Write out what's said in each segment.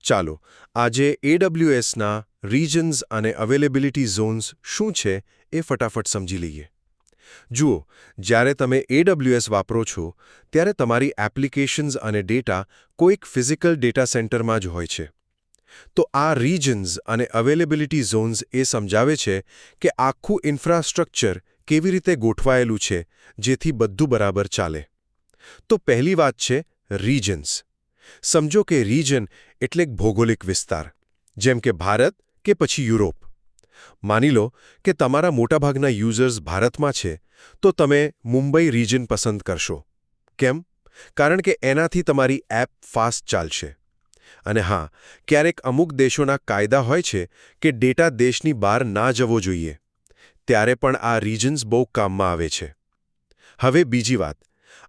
ચાલો આજે AWSના રિજન્સ અને અવેલેબિલિટી ઝોન્સ શું છે એ ફટાફટ સમજી લઈએ. જુઓ, જ્યારે તમે AWS વાપરો છો ત્યારે તમારી એપ્લિકેશન્સ અને ડેટા કોઈક ફિઝિકલ ડેટા સેન્ટરમાં જ હોય છે. તો આ રિજન્સ અને અવેલેબિલિટી ઝોન્સ એ સમજાવે છે કે આખું ઇન્ફ્રાસ્ટ્રક્ચર કેવી રીતે ગોઠવાયેલું છે જેથી બધું બરાબર ચાલે. તો પહેલી વાત છે રિજન્સ. સમજો કે રિજન એટલે ભૌગોલિક વિસ્તાર, જેમ કે ભારત કે પછી યુરોપ. માની લો કે તમારા મોટાભાગના યુઝર્સ ભારતમાં છે, તો તમે મુંબઈ રિજન પસંદ કરશો. કેમ? કારણ કે એનાથી તમારી એપ ફાસ્ટ ચાલશે. અને હા, ક્યારેક અમુક દેશોના કાયદા હોય છે કે ડેટા દેશની બહાર ના જવો જોઈએ. ત્યારે પણ આ રિજન્સ બહુ કામમાં આવે છે. હવે બીજી વાત,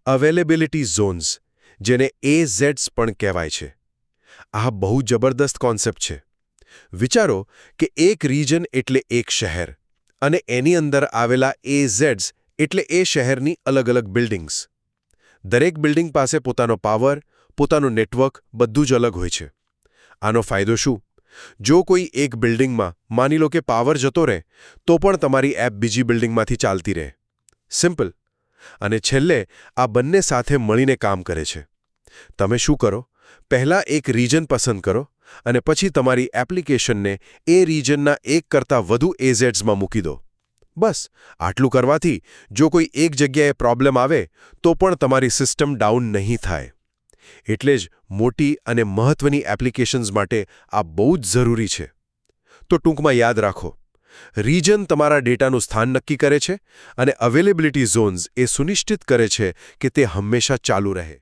અવેલેબિલિટી ઝોન્સ, જેને AZs પણ કહેવાય છે. આ બહુ જબરદસ્ત કોન્સેપ્ટ છે. વિચારો કે એક રિજન એટલે એક શહેર, અને એની અંદર આવેલા AZs એટલે એ શહેરની અલગ અલગ બિલ્ડિંગ્સ. દરેક બિલ્ડિંગ પાસે પોતાનો પાવર, પોતાનું નેટવર્ક બધું જ અલગ હોય છે. આનો ફાયદો શું? જો કોઈ એક બિલ્ડિંગમાં માની લો કે પાવર જતો રહે, તો પણ તમારી એપ બીજી બિલ્ડિંગમાંથી ચાલતી રહે. સિમ્પલ. અને છેલ્લે આ બંને સાથે મળીને કામ કરે છે. તમે શું કરો? પહેલાં એક રિજન પસંદ કરો અને પછી તમારી એપ્લિકેશનને એ રિજનના એક કરતાં વધુ AZsમાં મૂકી દો. બસ આટલું કરવાથી જો કોઈ એક જગ્યાએ પ્રોબ્લેમ આવે તો પણ તમારી સિસ્ટમ ડાઉન નહીં થાય. એટલે જ મોટી અને મહત્વની એપ્લિકેશન્સ માટે આ બહુ જ જરૂરી છે. તો ટૂંકમાં યાદ રાખો, રિજન તમારા ડેટાનું સ્થાન નક્કી કરે છે અને અવેલેબિલિટી ઝોન્સ એ સુનિશ્ચિત કરે છે કે તે હંમેશા ચાલુ રહે.